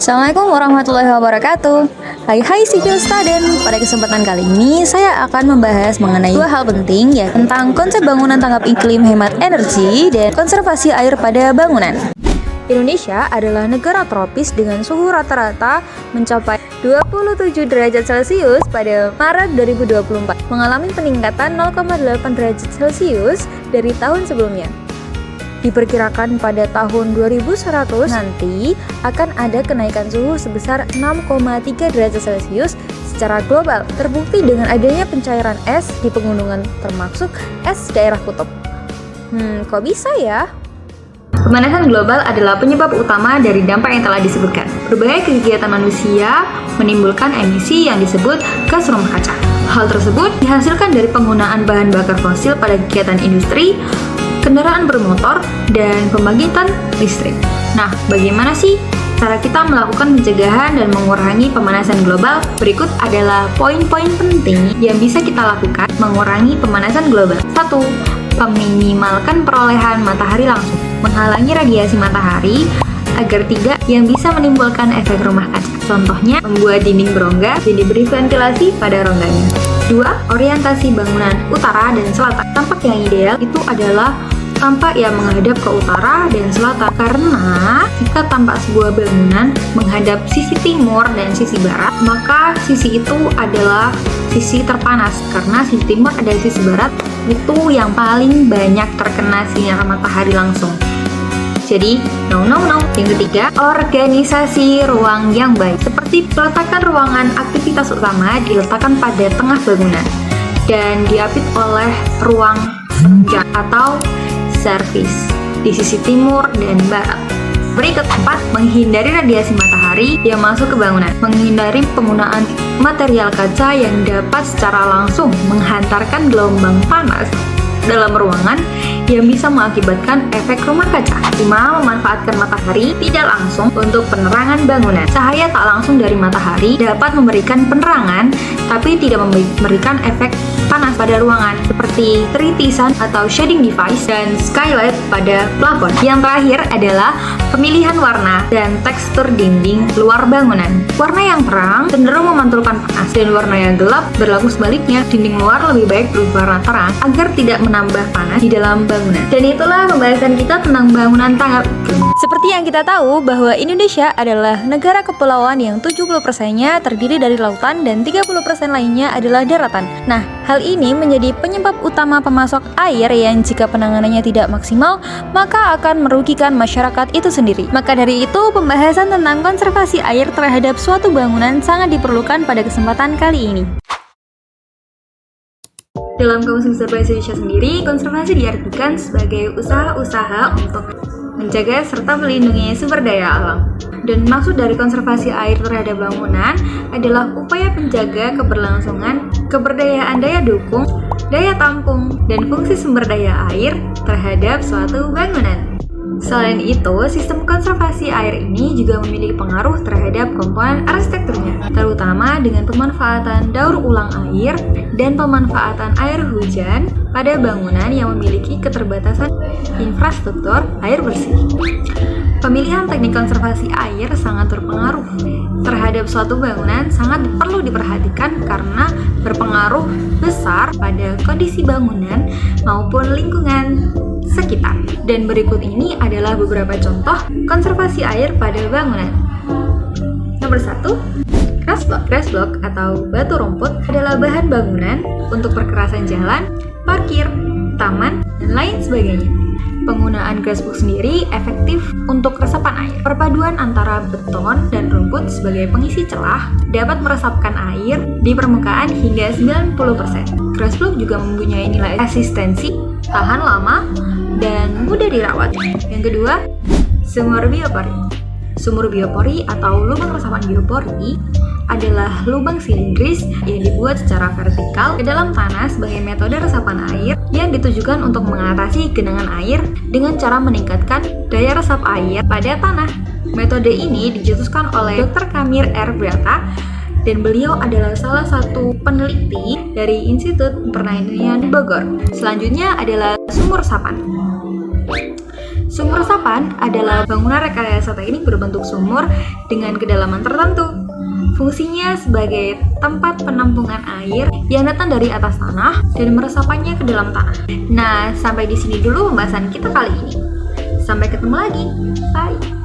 Assalamualaikum warahmatullahi wabarakatuh. Hai civil student. Pada kesempatan kali ini saya akan membahas mengenai dua hal penting, yaitu tentang konsep bangunan tanggap iklim, hemat energi, dan konservasi air pada bangunan. Indonesia adalah negara tropis dengan suhu rata-rata mencapai 27 derajat Celcius pada Maret 2024, mengalami peningkatan 0,8 derajat Celcius dari tahun sebelumnya. Diperkirakan pada tahun 2100 nanti akan ada kenaikan suhu sebesar 6,3 derajat Celcius secara global, terbukti dengan adanya pencairan es di pegunungan termasuk es daerah kutub. Kok bisa ya? Pemanasan global adalah penyebab utama dari dampak yang telah disebutkan. Berbagai kegiatan manusia menimbulkan emisi yang disebut gas rumah kaca. Hal tersebut dihasilkan dari penggunaan bahan bakar fosil pada kegiatan industri, kendaraan bermotor, dan pembangkitan listrik. Nah, bagaimana sih cara kita melakukan pencegahan dan mengurangi pemanasan global? Berikut adalah poin-poin penting yang bisa kita lakukan mengurangi pemanasan global. 1. Meminimalkan perolehan matahari langsung. Menghalangi radiasi matahari agar tidak yang bisa menimbulkan efek rumah kaca. Contohnya, membuat dinding berongga dan diberi ventilasi pada rongganya. 2. Orientasi bangunan utara dan selatan. Tampak yang ideal itu adalah tampak yang menghadap ke utara dan selatan, karena jika tampak sebuah bangunan menghadap sisi timur dan sisi barat, maka sisi itu adalah sisi terpanas, karena sisi timur dan sisi barat itu yang paling banyak terkena sinar matahari langsung. Jadi, no. Yang ketiga, organisasi ruang yang baik. Seperti peletakan ruangan aktivitas utama diletakkan pada tengah bangunan dan diapit oleh ruang penunjang atau servis di sisi timur dan barat. Berikut 4. Menghindari radiasi matahari yang masuk ke bangunan. Menghindari penggunaan material kaca yang dapat secara langsung menghantarkan gelombang panas dalam ruangan yang bisa mengakibatkan efek rumah kaca. 5. Memanfaatkan matahari tidak langsung untuk penerangan bangunan. Cahaya tak langsung dari matahari dapat memberikan penerangan tapi tidak memberikan efek panas pada ruangan, seperti tritisan atau shading device dan skylight pada plafon. Yang terakhir adalah pemilihan warna dan tekstur dinding luar bangunan. Warna yang terang cenderung memantulkan panas, dan warna yang gelap berlaku sebaliknya. Dinding luar lebih baik berwarna terang agar tidak menambah panas di dalam bangunan. Dan itulah pembahasan kita tentang bangunan tanggap iklim. Seperti yang kita tahu bahwa Indonesia adalah negara kepulauan yang 70%-nya terdiri dari lautan dan 30% lainnya adalah daratan. Nah, hal ini menjadi penyebab utama pemasok air yang jika penanganannya tidak maksimal, maka akan merugikan masyarakat itu sendiri. Maka dari itu, pembahasan tentang konservasi air terhadap suatu bangunan sangat diperlukan pada kesempatan kali ini. Dalam Kamus Besar Bahasa Indonesia sendiri, konservasi diartikan sebagai usaha-usaha untuk menjaga serta melindungi sumber daya alam. Dan maksud dari konservasi air terhadap bangunan adalah upaya penjaga keberlangsungan, keberdayaan daya dukung, daya tampung, dan fungsi sumber daya air terhadap suatu bangunan. Selain itu, sistem konservasi air ini juga memiliki pengaruh terhadap komponen arsitekturnya, terutama dengan pemanfaatan daur ulang air dan pemanfaatan air hujan pada bangunan yang memiliki keterbatasan infrastruktur air bersih. Pemilihan teknik konservasi air sangat berpengaruh terhadap suatu bangunan, sangat perlu diperhatikan karena berpengaruh besar pada kondisi bangunan maupun lingkungan sekitar. Dan berikut ini adalah beberapa contoh konservasi air pada bangunan. Nomor 1, grass block. Grass block atau batu rumput adalah bahan bangunan untuk perkerasan jalan, parkir, taman, dan lain sebagainya. Penggunaan grass block sendiri efektif untuk resapan air. Perpaduan antara beton dan rumput sebagai pengisi celah dapat meresapkan air di permukaan hingga 90%. Grass block juga mempunyai nilai resistensi, tahan lama, dan mudah dirawat. Yang kedua, sumur biopori. Sumur biopori atau lubang resapan biopori adalah lubang silindris yang dibuat secara vertikal ke dalam tanah sebagai metode resapan air yang ditujukan untuk mengatasi genangan air dengan cara meningkatkan daya resap air pada tanah. Metode ini dicetuskan oleh Dr. Kamir R. Brata, dan beliau adalah salah satu peneliti dari Institut Pertanian Bogor. Selanjutnya adalah sumur resapan. Sumur resapan adalah bangunan rekayasa teknik berbentuk sumur dengan kedalaman tertentu. Fungsinya sebagai tempat penampungan air yang datang dari atas tanah dan meresapannya ke dalam tanah. Nah, sampai di sini dulu pembahasan kita kali ini. Sampai ketemu lagi. Bye.